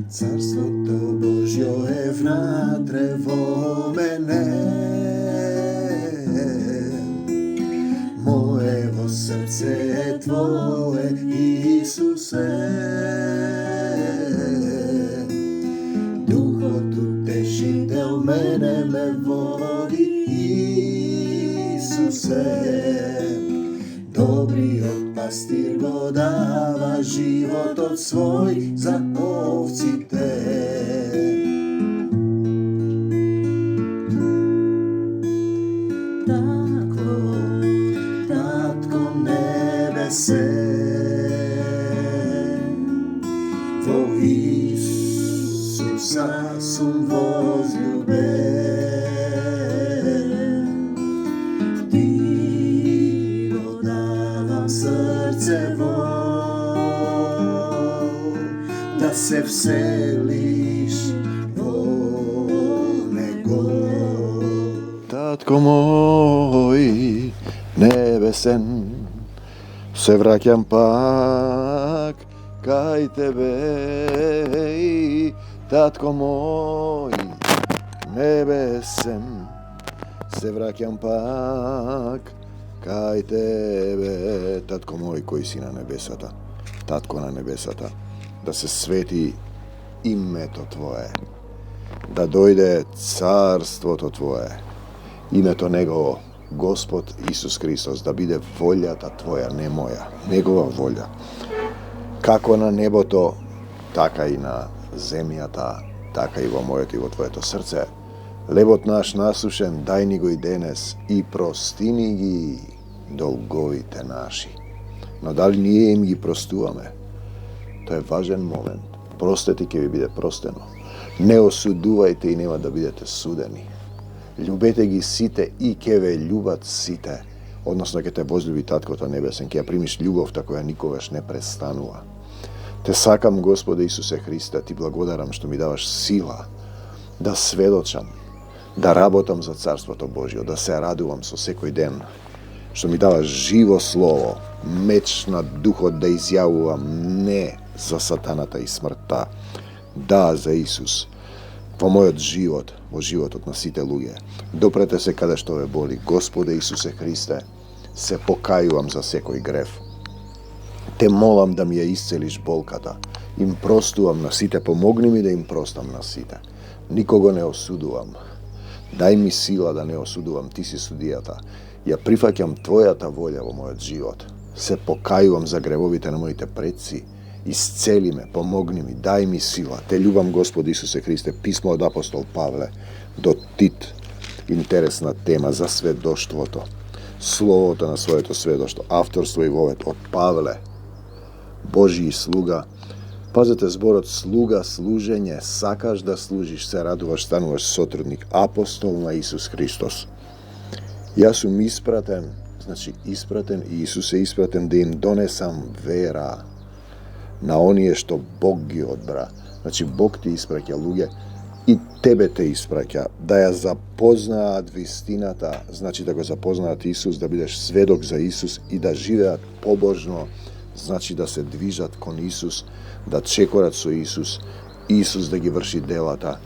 Царството Божјо е внатре во мене, моево срце е Твое, Исусе. Духот утешител мене ме води, Исусе. Добриот пастир го дава животот свој за овците. Тако, Татко небесен, во Исуса сум возљубен. Срцево, да се вселиш во него. Татко мој небесен, се враќам пак кај тебе. Татко мој небесен, се враќам пак кај тебе. Татко мој кој си на небесата, Татко на небесата, да се свети името Твое, да дојде царството Твое, името Негово, Господ Исус Христос, да биде волјата Твоја, не моја, Негова волја. Како на небото, така и на земјата, така и во моето и во Твоето срце. Лебот наш насушен, дај ни го и денес и простини ги долговите наши. Но дали ние им ги простуваме? Тоа е важен момент. Простете ќе ви биде простено. Не осудувајте и нема да бидете судени. Љубете ги сите и ќе ве љубат сите. Односно ќе те возлюби Таткото Небесен, ќе ја примиш љубовта која никогаш не престанува. Те сакам, Господе Исусе Христе, ти благодарам што ми даваш сила да сведочам, да работам за Царството Божјо, да се радувам со секој ден, што ми дава живо слово, меч на духот да изјавувам не за сатаната и смртта, да за Исус, во мојот живот, во животот на сите луѓе. Допрете се каде што ве боли, Господе Исусе Христе, се покајувам за секој грев. Те молам да ми ја исцелиш болката, им простувам на сите, помогни ми да им простам на сите. Никого не осудувам. Дај ми сила да не осудувам, ти си судијата. Ја прифаќам Твојата волја во мојот живот. Се покајувам за гревовите на моите предци. Исцели ме, помогни ми, дај ми сила. Те љубам, Господ Исусе Христе. Писмо од апостол Павле до Тит. Интересна тема за сведоштвото. Словото на своето сведоштво. Авторство и вовет од Павле. Божји слуга. Пазете зборот слуга, служење, сакаш да служиш, се радуваш, стануваш сотрудник, апостол на Исус Христос. Јас сум испратен, значи испратен и Исус е испратен да им донесам вера на оние што Бог ги одбра. Значи Бог ти испраќа луѓе и тебе те испраќа да ја запознаат вистината, значи да го запознаат Исус, да бидеш сведок за Исус и да живеат побожно, значи да се движат кон Исус, да чекорат со Исус, Исус да ги врши делата,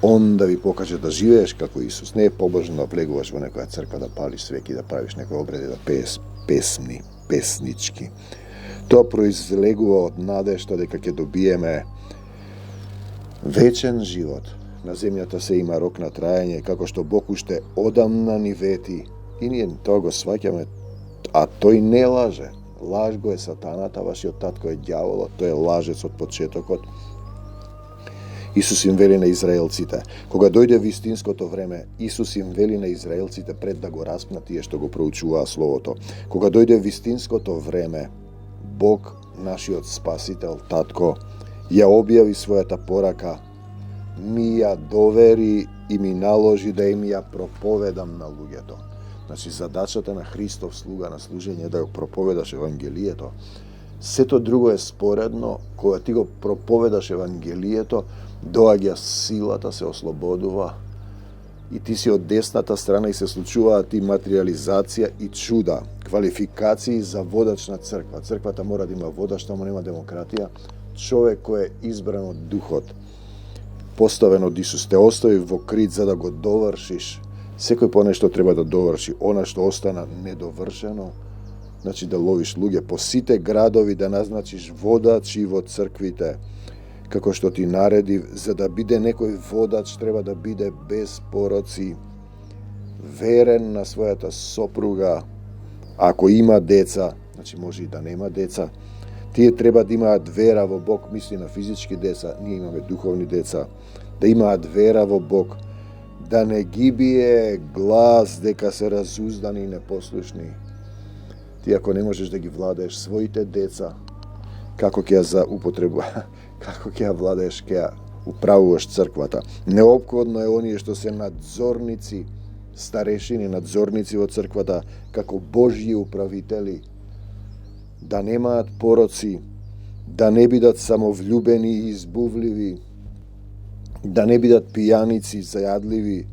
Он да ви покаже да живееш како Исус. Не е побожно да влегуваш во некоја црква, да палиш свеки, да правиш некои обреди, да пееш песни, песнички. Тоа произлегува од надежта дека ќе добиеме вечен живот. На земјата се има рок на траење, како што Бог уште одамна ни вети. И ние тоа го сваќаме, а тој не лаже. Лаж го е сатаната, вашиот татко е ѓаволот, тој е лажец од почетокот. Исус им вели на израелците, кога дојде вистинското време, Исус им вели на израелците пред да го распнат тие што го проучуваа Словото. Кога дојде вистинското време, Бог, нашиот Спасител, Татко, ја објави својата порака, ми ја довери и ми наложи да им ја проповедам на луѓето. Значи, задачата на Христов слуга на служење е да го проповедаш Евангелието. Сето друго е споредно, кога ти го проповедаш Евангелието, доаѓа силата, се ослободува и ти си од десната страна и се случуваат и материализација и чуда, квалификации за водач на црква. Црквата мора да има водач, таму нема демократија. Човек кој е избран од Духот, поставен од Исус, те остави во крит за да го довршиш. Секој по нешто треба да доврши, она што остана недовршено, значи да ловиш луѓе по сите градови, да назначиш водачи во црквите, како што ти нареди. За да биде некој водач, треба да биде без пороци, верен на својата сопруга. Ако има деца, значи може и да нема деца, тие треба да имаат вера во Бог, мисли на физички деца, ние имаме духовни деца, да имаат вера во Бог, да не ги бие глас дека се разуздани и непослушни. Ти ако не можеш да ги владееш своите деца, како ќе ја како ќе ја владееш, ќе ја управуваш црквата. Неопходно е оние што се надзорници, старешини, надзорници во црквата, како Божји управители, да немаат пороци, да не бидат самовљубени и избувливи, да не бидат пијаници, зајадливи,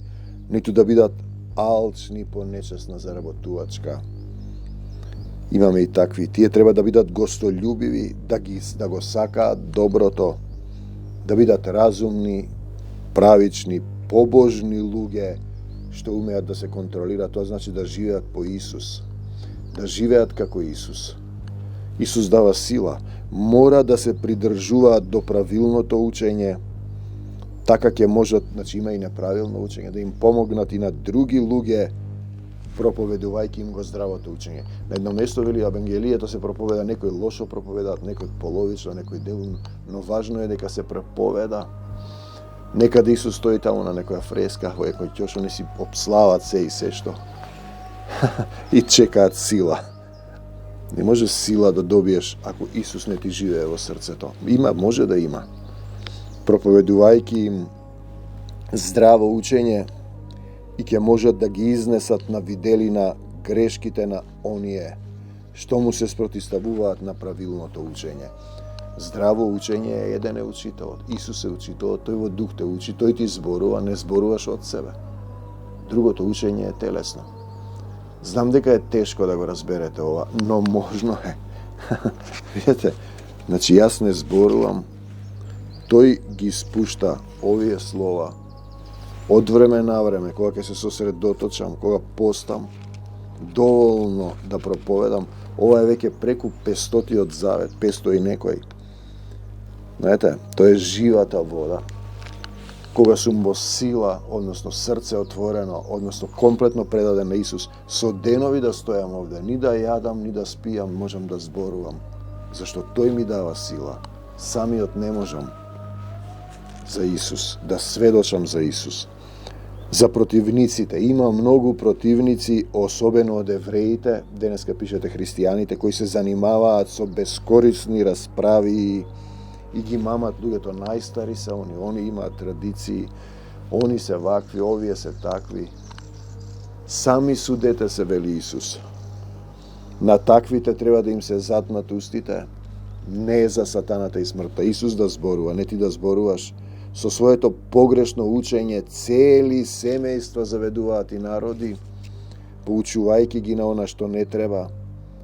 ниту да бидат алчни по нечесна заработувачка. Имаме и такви. Тие треба да бидат гостолюбиви, да го сакаат доброто, да бидат разумни, правични, побожни луѓе, што умеат да се контролираат. Тоа значи да живеат по Исус. Да живеат како Исус. Исус дава сила. Мора да се придржуваат до правилното учење. Така ќе можат, значи има и неправилно учење, да им помогнат и на други луѓе, проповедувајќи им го здравото учење. На едно место вели Евангелието се проповеда, некои лошо проповедаат, некои половично, некои делно, но важно е дека се проповеда. Некаде Исус стои таму на некоја фреска, во некој ќошо, не си обслават се и се што. И чекаат сила. Не може сила да добиеш ако Исус не ти живее во срцето. Има, може да има. Проповедувајќи им здраво учење, и ќе можат да ги изнесат на виделина грешките на оние што му се спротиставуваат на правилното учење. Здраво учење е еден е учителот. Исус е учителот, тој во дух те учи, тој ти зборува, не зборуваш од себе. Другото учење е телесно. Знам дека е тешко да го разберете ова, но можно е. Видете, значи јас не зборувам, тој ги спушта овие слова од време на време, кога ќе се сосредоточам, кога постам, доволно да проповедам. Ова е веќе преку 500-тиот завет, 500 и некој. Знаете, тоа е живата вода. Кога сум во сила, односно срце отворено, односно комплетно предаден на Исус, со денови да стојам овде, ни да јадам, ни да спијам, можам да зборувам. Зашто тој ми дава сила. Самиот не можам за Исус, да сведочам за Исус. За противниците. Има многу противници, особено од евреите, денеска пишете христијаните, кои се занимаваат со бескорисни расправи и ги мамат луѓето. Најстари се они имаат традиции, они се вакви, овие се такви. Сами судете се, вели Исус. На таквите треба да им се затнат устите, не за сатаната и смртта. Исус да зборува, не ти да зборуваш. Со своето погрешно учење цели семејства заведуваат и народи, поучувајќи ги на она што не треба,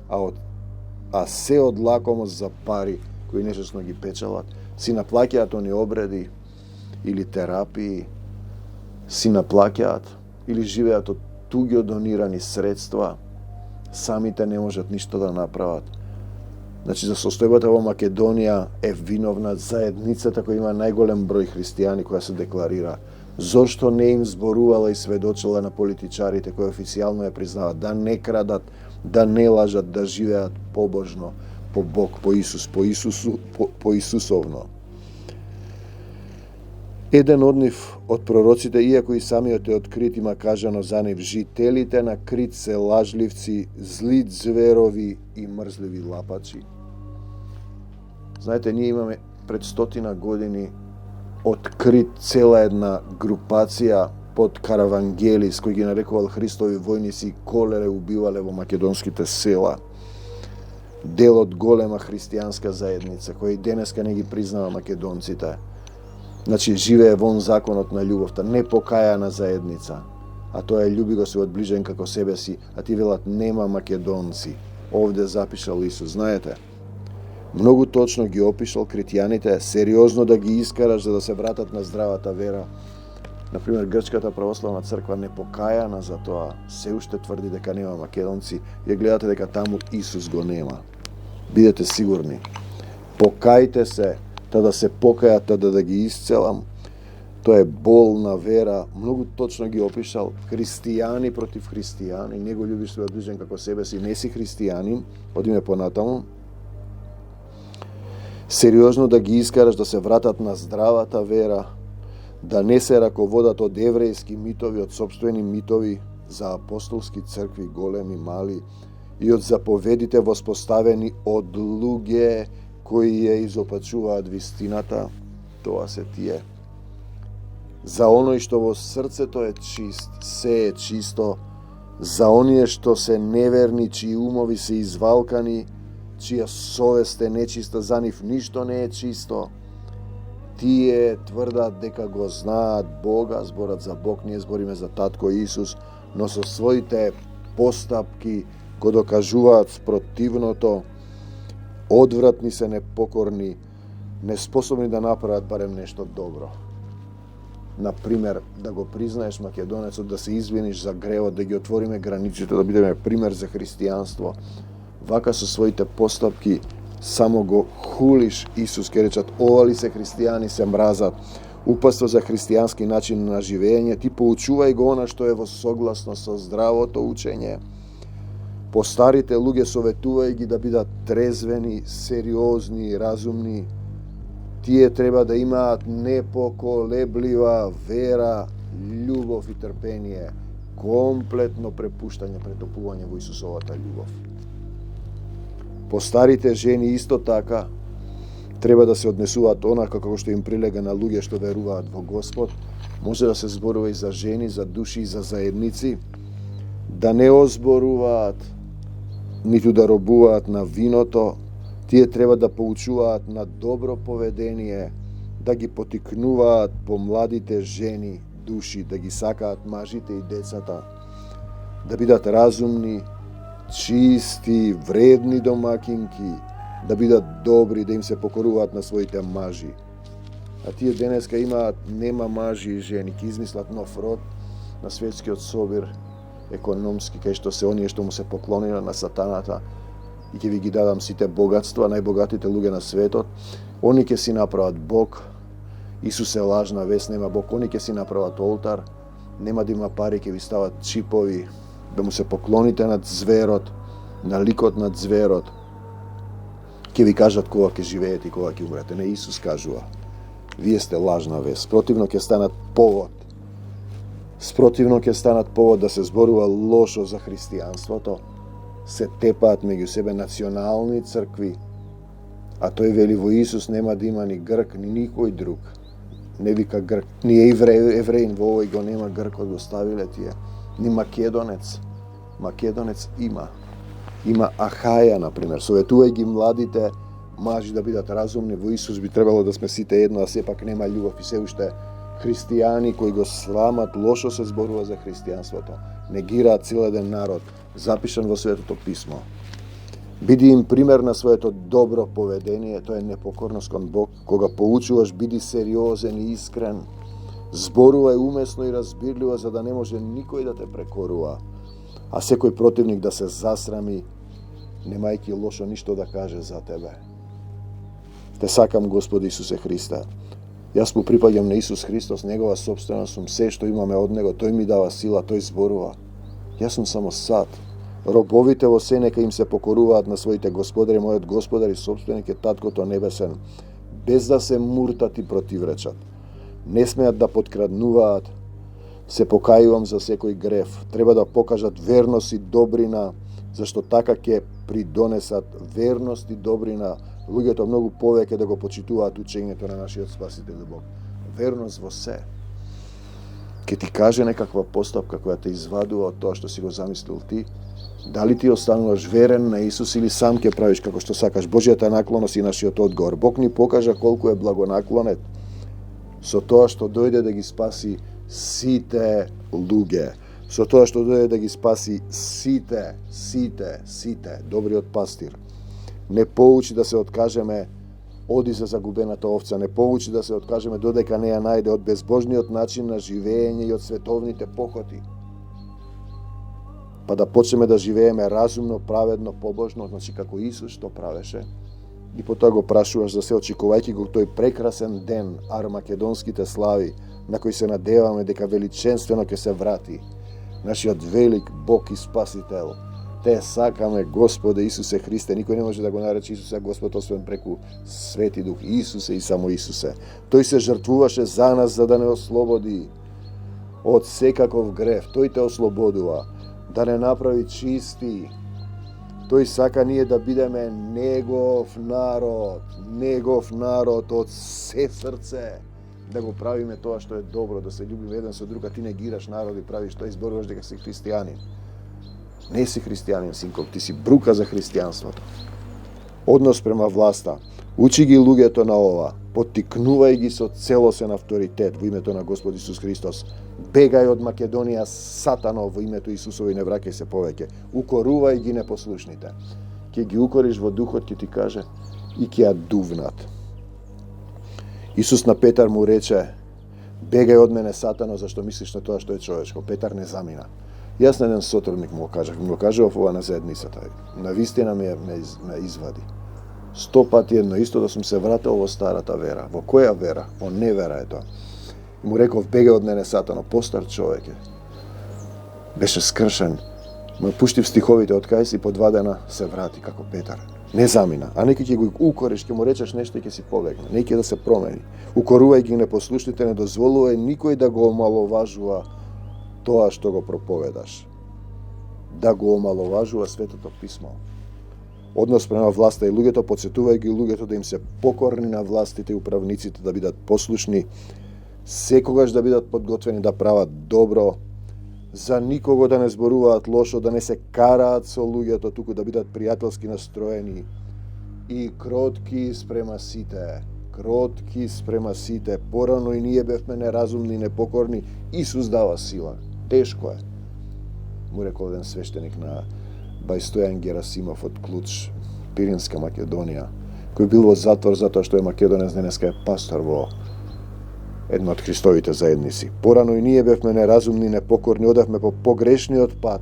а се од лакомост за пари, кои нечесно ги печалат, си наплаќаат они обреди или терапии, си наплаќаат или живеат од туѓо донирани средства, самите не можат ништо да направат. Значи, за состојбата во Македонија е виновна заедницата која има најголем број христијани која се декларира. Зошто не им зборувала и сведочила на политичарите кои официјално ја признават да не крадат, да не лажат, да живеат побожно, по Бог, по Исус, по Исусовно. Еден од нив, од пророците, иако и самиот е открит, има кажано за нив: жителите на Крит се лажливци, зли зверови и мрзливи лапачи. Знаете, ние имаме пред 100 години открит цела една групација под Каравангелис, кој ги нарекувал Христови војници, колеле, убивале во македонските села. Дел од голема христијанска заедница, кој денеска не ги признава македонците. Значи, живее вон законот на љубовта, непокајана заедница. a тоа е љуби го својот ближен како себе си, а ти велат нема македонци. Овде запишал Исус, знаете. Многу точно ги опишал критијаните, сериозно да ги искараш за да се вратат на здравата вера. Например, Грчката православна црква не покајана за тоа, се уште тврди дека нема македонци, ја гледате дека таму Исус го нема. Бидете сигурни. Покајте се, та да се покајат, та да ги исцелам. Тоа е болна вера, многу точно ги опишал. Христијани против христијани, не го љубиш својот ближен како себе си, не си христијанин, одиме понатаму. Сериозно да ги искараш да се вратат на здравата вера, да не се раководат од еврејски митови, од сопствени митови за апостолски цркви, големи, мали, и од заповедите воспоставени од луѓе кои ја изопачуваат вистината. Тоа се тие. За оној што во срцето е чист, се е чисто, за оние што се неверни, чии умови се извалкани, чија совест е нечиста, за нив ништо не е чисто. Тие тврдат дека го знаат Бога, зборат за Бог, ние збориме за Татко Исус, но со своите постапки го докажуваат спротивното, одвратни се, непокорни, неспособни да направат барем нешто добро. Например, да го признаеш македонецот, да се извиниш за гревот, да ги отвориме границите, да бидеме пример за христијанство. Вака со своите постапки само го хулиш Исус, ке речат, ова ли се христијани, се мразат. Упаство за христијански начин на живење, ти поучувај го она што е во согласно со здравото учење. Постарите луѓе советувај ги да бидат трезвени, сериозни, разумни. Тие треба да имаат непоколеблива вера, љубов и трпение, комплетно препуштање, претопување во Исусовата љубов. Постарите жени исто така треба да се однесуваат онака како што им прилега на луѓе што веруваат во Господ. Може да се зборува и за жени, за души и за заедници, да не озборуваат, ниту да робуваат на виното. Тие треба да поучуваат на добро поведение, да ги потикнуваат помладите жени, души, да ги сакаат мажите и децата, да бидат разумни, чисти, вредни домакинки, да бидат добри, да им се покоруваат на своите мажи. А тие денеска нема мажи и жени, ки измислат нов род на светскиот собир економски, кај што се оние што му се поклонија на сатаната, и ќе ви ги дадам сите богатства, најбогатите луѓе на светот. Они ќе си направат Бог. Исус е лажна вест, нема Бог. Они ќе си направат олтар, нема да има пари, ќе ви стават чипови, да му се поклоните над зверот, на ликот над зверот. Ќе ви кажат кога ќе живеете и кога ќе умрете. Не, Исус кажува. Вие сте лажна вест. Спротивно ќе станат повод. Спротивно ќе станат повод да се зборува лошо за христијанството. Се тепаат меѓу себе национални цркви, а тој вели во Исус нема да има ни Грк, ни никој друг. Не вика Грк, ни евреин во овој го нема Гркот, го ставиле тие. Ни македонец. Македонец има. Има Ахаја, например. Советувај ги младите мажи да бидат разумни. Во Исус би требало да сме сите едно, а сепак нема љубов и се уште христијани кои го срамат, лошо се зборува за христијанството. Негираат целеден народ, запишан во Светото писмо. Биди им пример на своето добро поведение, тоа е непокорност кон Бог. Кога поучуваш, биди сериозен и искрен. Зборувај умесно и разбирливо, за да не може никој да те прекорува, а секој противник да се засрами, немајќи лошо ништо да каже за тебе. Те сакам, Господи Исусе Христе. Јас му припаѓам на Исус Христос, негова собственост сум, се што имаме од него, тој ми дава сила, тој зборува. Јас сум само сад. Робовите во се нека им се покоруваат на своите господари, мојот Господар и собственик е Таткото Небесен, без да се муртат и противречат. Не смеат да подкраднуваат, се покајувам за секој греф. Треба да покажат верност и добрина, зашто така ќе придонесат верност и добрина луѓето многу повеќе да го почитуваат учењето на нашиот Спасител Бог. Верност во се. Ке ти каже некаква постапка која те извадува од тоа што си го замислил ти, дали ти остануваш верен на Исус или сам ќе правиш како што сакаш. Божјата наклоност и нашиот одговор. Бог ни покажа колку е благонаклонет со тоа што дојде да ги спаси сите луѓе. со тоа што дојде да ги спаси сите, добриот пастир. Не поучи да се откажеме оди за загубената овца, не поучи да се откажеме додека не ја најде од безбожниот начин на живење и од световните похоти. Па да почнеме да живееме разумно, праведно, побожно, значи како Исус што правеше. И потоа го прашуваш за се, очекувајќи го тој прекрасен ден, армакедонските слави, на кој се надеваме дека величенствено ќе се врати нашиот велик Бог и Спасител. Те сакаме Господе Исусе Христе. Никој не може да го нарече Исусе Господ освен преку Свети Дух. Исусе и само Исусе. Тој се жртвуваше за нас за да не ослободи од секаков грев. Тој те ослободува да не направи чисти. Тој сака ние да бидеме негов народ од се срце, да го правиме тоа што е добро, да се љубиме еден со друг, а ти негираш народ и правиш тоа, изборуваш дека си христијанин. Не си христијанин, синко, ти си брука за христијанството. Однос према власта. Учи ги луѓето на ова, поттикнувај ги со целосен авторитет во името на Господ Исус Христос. Бегај од Македонија, Сатано, во името Исусово и не враќај се повеќе. Укорувај ги непослушните. Ќе ги укориш во духот, ќе ти каже, и ќе ја дувнат. Исус на Петар му рече, бегај од мене, Сатано, зашто мислиш на тоа што е човечко. Петар не замина. Јас на еден сотрудник му го кажав ова на заедницата. На вистина ме извади. 100 пати едно исто да сум се вратил во старата вера. Во која вера? Во невера е тоа. И му реков, бегај од мене, Сатано, постар човек е. Беше скршен. Му пуштив стиховите, од кај си по 2 дена се врати како Петар. Не замина. А некој ќе го укориш, ќе му речеш нешто и ќе си побегне. Некој да се промени. Укорувај ги непослушните, не дозволувај никој да го омаловажува тоа што го проповедаш. Да го омаловажува Светото Писмо. Однос према власта и луѓето, подсетувај ги луѓето да им се покорни на властите и управниците, да бидат послушни, секогаш да бидат подготвени да прават добро, за никого да не зборуваат лошо, да не се караат со луѓето, туку да бидат пријателски настроени и кротки спрема сите. Кротки спрема сите. Порано и ние бевме неразумни и непокорни. Исус дава сила. Тешко е. Му рекол еден свештеник на Бајстојан Герасимов од Клуч, Пиринска Македонија, кој бил во затвор затоа што е македонец, денеска е пастор во една од Христовите заедници. Порано и ние бевме неразумни, непокорни, одевме по погрешниот пат.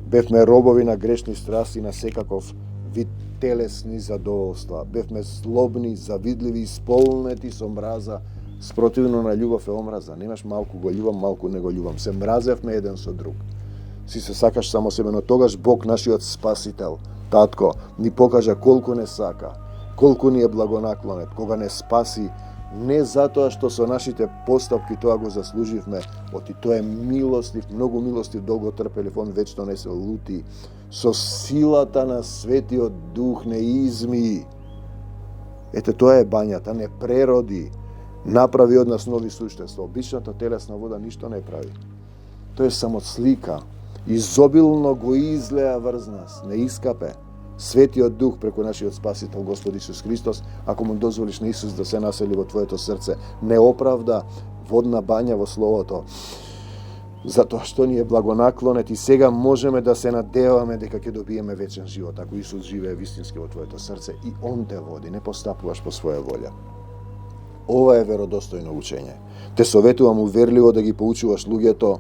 Бевме робови на грешни страсти, на секаков вид телесни задоволства. Бевме злобни, завидливи, исполнети со мраза. Спротивно на љубов е омраза. Немаш малку го љубам, малку не го љубам. Се мразевме еден со друг. Си се сакаш само себе, но тогаш Бог, нашиот Спасител, Татко, ни покажа колку не сака, колку ни е благонаклонет, кога не спаси, не затоа што со нашите постапки тоа го заслуживме, оти тој е милостив, многу милостив, долго трпелив, он вечно не се лути, со силата на Светиот Дух не изми. Ете, тоа е бањата, не прероди, направи од нас нови суштества. Обичната телесна вода ништо не прави. Тоа е само слика. Изобилно го излеа врз нас, не искапе. Светиот Дух преку нашиот Спасител Господ Исус Христос, ако му дозволиш на Исус да се насели во твоето срце, не оправда водна бања во Словото, затоа што ни е благонаклонет и сега можеме да се надеваме дека ќе добиеме вечен живот, ако Исус живее вистински во твоето срце и Он те води, не постапуваш по своја волја. Ова е веродостојно учење. Те советувам уверливо да ги поучуваш луѓето,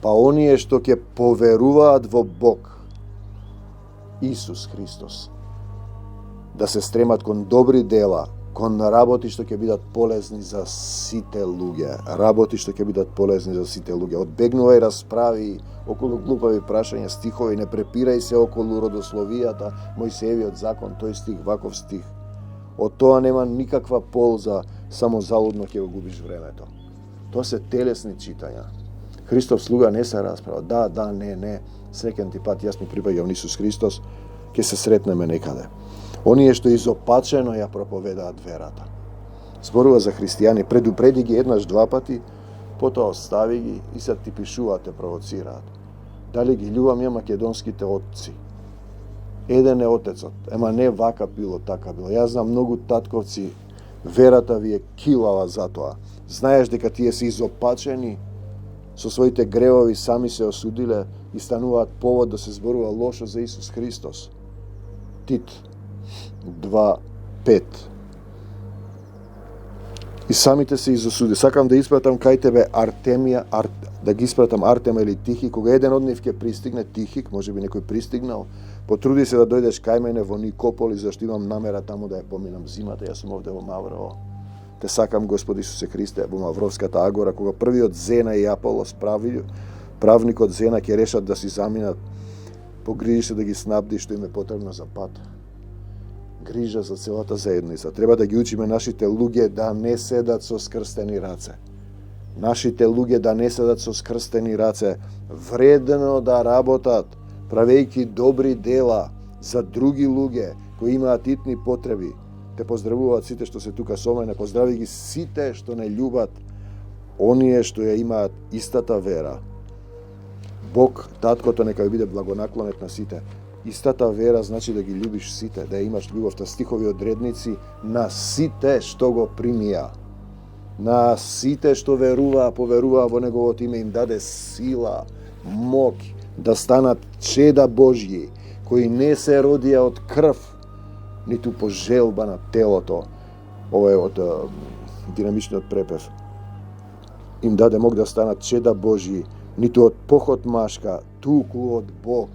па оние што ќе поверуваат во Бог, Исус Христос, да се стремат кон добри дела, кон работи што ќе бидат полезни за сите луѓе. Работи што ќе бидат полезни за сите луѓе. Одбегнувај расправи околу глупави прашања, стихови, не препирај се околу родословијата, Мојсеевиот закон, тој стих, ваков стих. Од тоа нема никаква полза, само залудно ќе го губиш времето. Тоа се телесни читања. Христов слуга не се расправа. Да, не. Среќен ти пат, јас му припаѓам Исус Христос, ќе се сретнеме некаде. Оние што изопачено ја проповедаат верата. Зборува за христијани, предупреди ги еднаш 2 пати, потоа остави ги и се ти пишуваат, те провоцираат. Дали ги љубам ја македонските отци? Еден е отецот, ема не вака било, така било. Јас знам многу татковци, верата ви е килава за тоа. Знаеш дека тие се изопачени со своите гревови сами се осудиле и стануваат повод да се зборува лошо за Исус Христос. Тит 2:5. И самите се изосуди. Сакам да испратам кај тебе да ги испратам Артема или Тихик. Кога еден од нив ќе пристигне, Тихик, може би некој пристигнал, потруди се да дојдеш кај мене во Никополи, зашто имам намера таму да ја поминам зимата. Јас сум овде во Маврово. Те сакам, Господи Исусе Христе, во Мавровската агора, кога првиот Зена и Аполос правникот Зена ќе решат да си заминат, погрижи се да ги снабди што им е потребно за пат. Грижа за целата заедница. Треба да ги учиме нашите луѓе да не седат со скрстени раце. Нашите луѓе да не седат со скрстени раце, вредно да работат, правејќи добри дела за други луѓе кои имаат итни потреби. Те поздравуваат сите што се тука со мене, поздрави ги сите што не љубат оние што ја имаат истата вера. Бог, таткото, нека ви биде благонаклонет на сите. Истата вера значи да ги љубиш сите, да ја имаш љубовта. Стихови од редници на сите што го примија. На сите што веруваа, поверуваа во Неговото име, им даде сила, мок да станат чеда Божји, кои не се родија од крв, ниту по желба на телото. Ова е од динамичниот препев. Им даде мок да станат чеда Божји, ниту од похот машка, туку од Бог.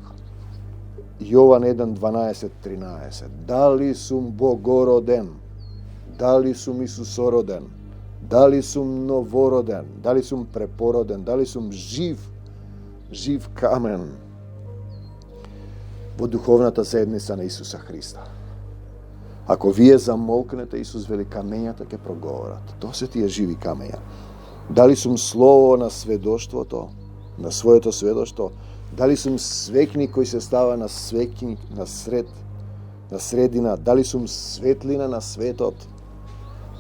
Јован 1:12-13. Дали сум богороден? Дали сум Исусороден? Дали сум новороден? Дали сум препороден? Дали сум жив камен во духовната заедница на Исуса Христа? Ако вие замолкнете, Исус вели, камењата ќе проговорат. Тоа се тие живи камења. Дали сум слово на сведоштвото, на своето сведоштво? Дали сум свекник кој се става на свекник на средина? Дали сум светлина на светот?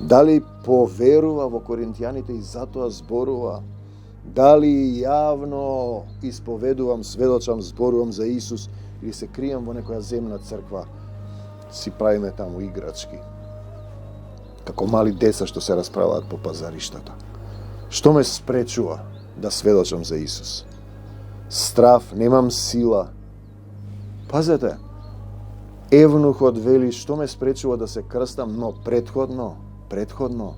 Дали поверува во Коринтијаните и затоа зборува? Дали јавно исповедувам, сведочам, зборувам за Исус или се кријам во некоја земна црква, си правиме таму играчки, како мали деца што се расправаат по пазариштата? Што ме спречува да сведочам за Исус? Страв, немам сила. Пазете, Евнухот вели, што ме спречува да се крстам, но предходно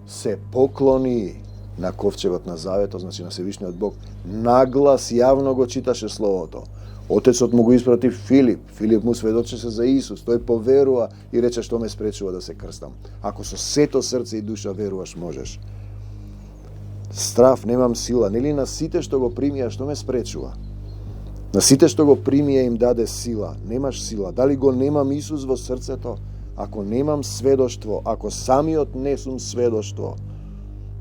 се поклони на ковчегот на заветот, значи на Севишниот Бог. Наглас јавно го читаше Словото. Отецот му го испрати Филип. Филип му сведочеше за Исус. Тој поверува и рече, што ме спречува да се крстам. Ако со сето срце и душа веруваш, можеш. Страв, немам сила. Нели на сите што го примија, што ме спречува? На сите што го примија им даде сила. Немаш сила. Дали го немам Исус во срцето? Ако немам сведоштво, ако самиот не сум сведоштво,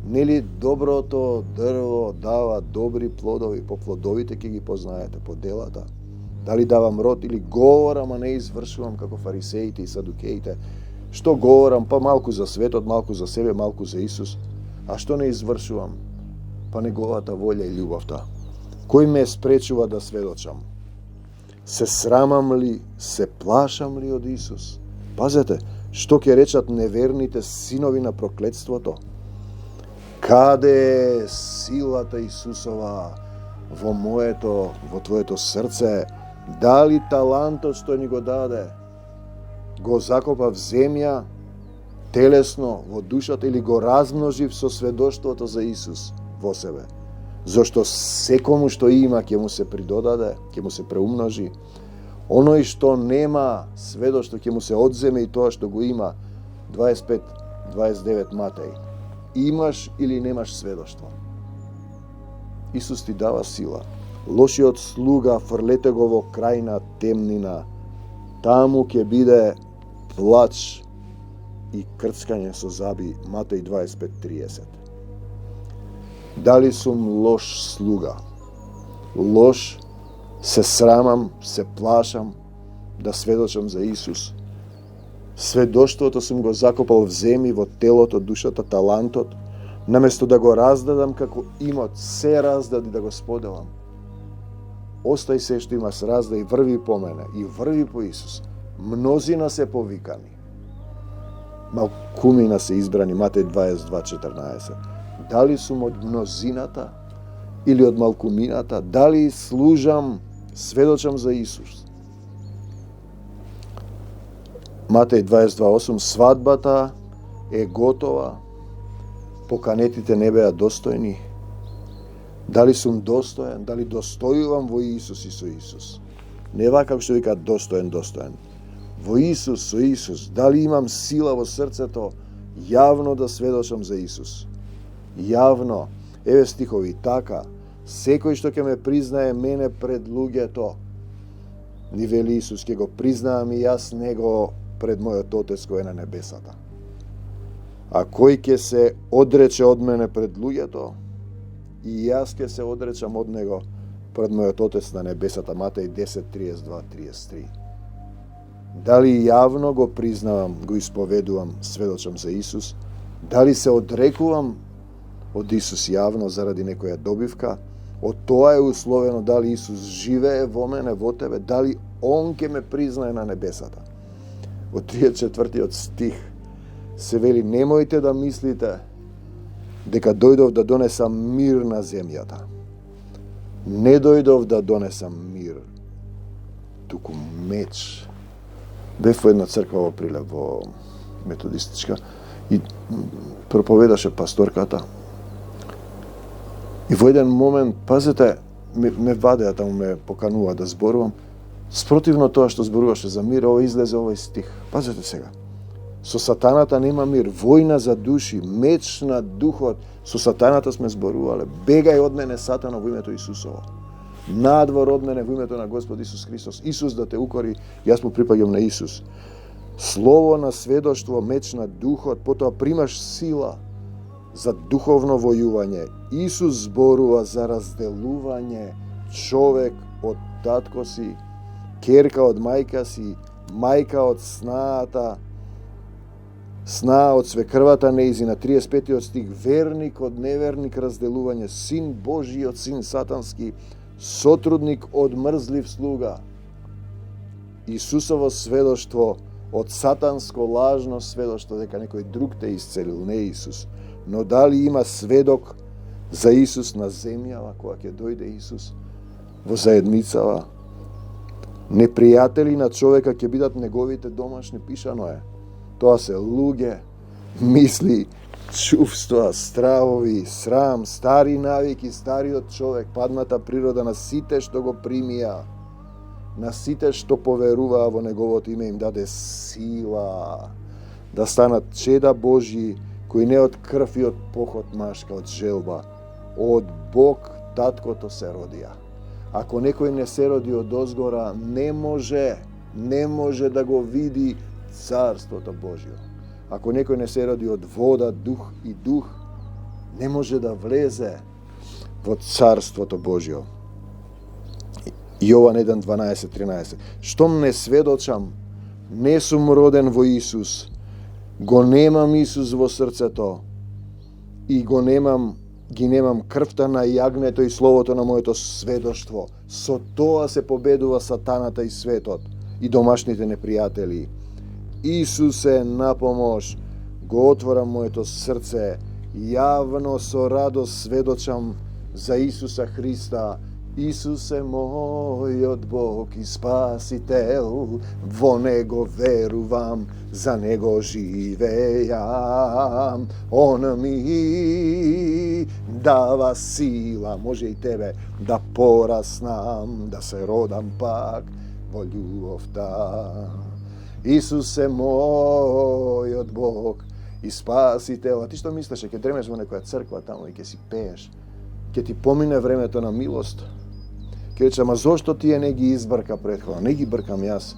нели доброто дрво дава добри плодови, по плодовите ќе ги познаете, по делата. Дали давам род или говорам, а не извршувам како фарисеите и садукеите? Што говорам? Па малку за светот, малку за себе, малку за Исус. А што не извршувам? Па неговата волја и љубовта. Кој ме спречува да сведочам? Се срамам ли, се плашам ли од Исус? Пазете, што ќе речат неверните синови на проклетството? Каде е силата Исусова во твоето срце? Дали талантот што ни го даде го закопа в земја, телесно, во душата, или го размножив со сведоштвото за Исус во себе? Зошто секому што има ќе му се придодаде, ќе му се преумножи. Оној што нема сведоштво ќе му се одземе и тоа што го има. 25-29 Матеј. Имаш или немаш сведоштво? Исус ти дава сила. Лошиот слуга фрлете го во крајна темнина. Таму ќе биде плач и крцкање со заби. Матеј 25:30. Дали сум лош слуга? Лош, се срамам, се плашам да сведочам за Исус. Сведоштвото сум го закопал в земи, во телото, душата, талантот, наместо да го раздадам како имот, се раздади да го споделам. Остај се што имаш, раздај, врви по мене и врви по Исус. Мнозина се повикани, малкумина се избрани. Матеј 22:14. Дали сум од мнозината или од малкумината? Дали служам, сведочам за Исус? Матеј 22:8, свадбата е готова, поканетите не беа достојни. Дали сум достоен, дали достојувам во Исус и со Исус? Не вака како што вика достоен. Во Исус, со Исус, дали имам сила во срцето јавно да сведочам за Исус? Јавно, еве стихови, така, секој што ќе ме признае мене пред луѓето, ни вели Исус, ќе го признаам и јас него пред мојот Отец кој е на небесата. А кој ќе се одрече од мене пред луѓето, и јас ќе се одречам од него пред мојот Отец на небесата. Матеј 10:32-33. Дали јавно го признавам, го исповедувам, сведочам за Исус? Дали се одрекувам од Исус јавно заради некоја добивка? Од тоа е условено дали Исус живее во мене, во тебе, дали Он ќе ме признае на небесата. Во 34 стих се вели: немојте да мислите дека дојдов да донесам мир на земјата. Не дојдов да донесам мир, туку меч. Бев во една црква во Прилеп, во методистичка, и проповедаше пасторката. И во еден момент, пазете, ме вадеа таму, ме поканува да зборувам. Спротивно тоа што зборуваше за мир, ова излезе овој стих. Пазете сега. Со сатаната нема мир, војна за души, меч на духот. Со сатаната сме зборувале. Бегај од мене, сатано, во името Исусово. Надвор од мене, во името на Господ Исус Христос. Исус да те укори, јас му припаѓам на Исус. Слово на сведоштво, меч на духот, потоа примаш сила за духовно војување. Исус зборува за разделување човек од татко си, керка од мајка си, мајка од снаата, сна од свекрвата неизина. 35 стих, верник од неверник, разделување, син Божи од син сатански, сотрудник од мрзлив слуга. Исусово сведоштво од сатанско лажно сведоштво дека некој друг те исцелил, не Исус. Но дали има сведок за Исус на земјава, кога ќе дојде Исус во заедницава? Непријатели на човека ќе бидат неговите домашни, пишано е. Тоа се луѓе, мисли, чувства, стравови, срам, стари навики, стариот човек, падната природа на сите што го примија, на сите што поверуваа во неговото име, им даде сила да станат чеда Божји, кои не од крв и од похот машка, од желба, од Бог таткото се родија. Ако некој не се роди од озгора, не може да го види Царството Божјо. Ако некој не се роди од вода, дух и дух, не може да влезе во Царството Божјо. Јован 1:12-13. Штом не сведочам, не сум роден во Исус, го немам Исус во срцето и ги немам крвта на јагнето и словото на моето сведоштво. Со тоа се победува сатаната и светот и домашните непријатели. Исусе, на помош, го отворам моето срце, јавно со радост сведочам за Исуса Христа. Исусе мојот Бог и Спасител, во Него верувам, за Него живејам. Он ми дава сила, може и тебе, да пораснам, да се родам пак во љубовта. Исусе мојот Бог и Спасител. А ти што мислеше, ќе дремеш во некоја црква таму и ќе си пееш, ќе ти помине времето на милост? Ќе рече, ама зошто тие не ги избрка претходно? Не ги бркам јас.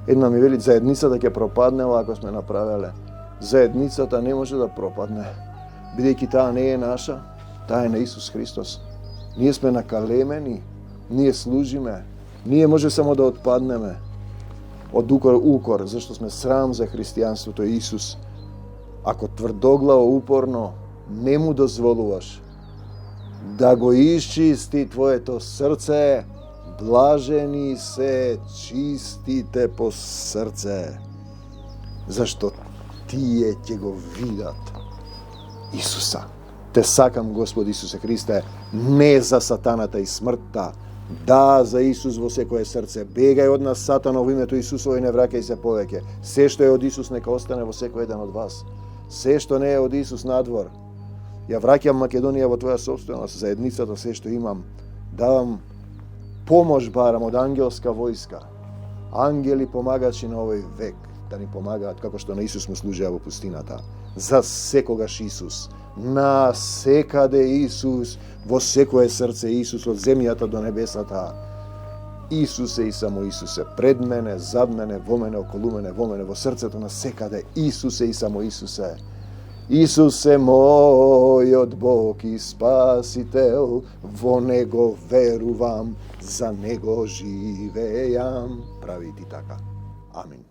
Една ми вели, заедницата ќе пропаднела ако сме направеле. Заедницата не може да пропадне, бидејќи таа не е наша, таа е на Исус Христос. Ние сме накалемени, ние служиме, ние може само да отпаднеме од укор, зашто сме срам за христијанството. Исус, ако тврдоглаво, упорно не му дозволуваш да го исчисти твоето срце, блажени се чистите по срце, зашто тие ќе го видат Исуса. Те сакам, Господи Исусе Христе, не за сатаната и смртта, да, за Исус во секое срце. Бегај од нас, Сатано, во името Исусово и не враќај се повеќе. Се што е од Исус нека остане во секој еден од вас. Се што не е од Исус надвор. Ја враќам Македонија во твоја собственост, заедницата, се што имам. Давам помош барам од ангелска војска. Ангели помагачи на овој век да ни помагаат како што на Исус му служеа во пустината. За секогаш Исус. На секаде Исус, во секое срце Исус, од земјата до небесата. Исусе и само Исусе, пред мене, зад мене, во мене, околу мене, во мене, во срцето на секаде. Исусе и само Исусе. Исусе мојот Бог и Спасител, во Него верувам, за Него живеам. Прави ти така. Амин.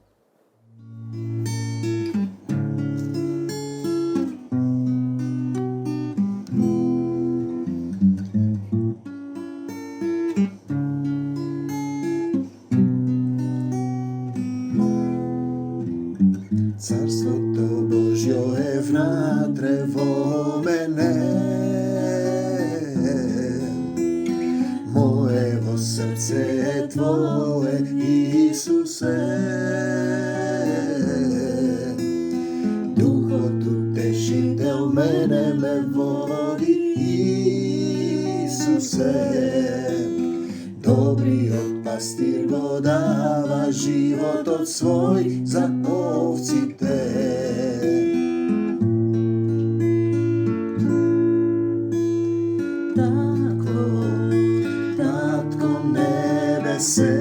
Царството Божјо е внатре во мене, моево срце е Твое, Исусе. Духот утешител мене ме води, Исусе. Добриот пастир го дава животот свој за овците. Такво, Татко небесе,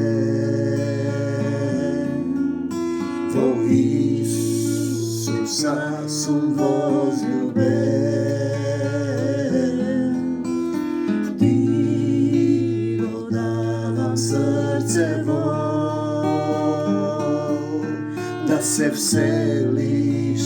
во Исуса сум возљубен. Срцево, да се вселиш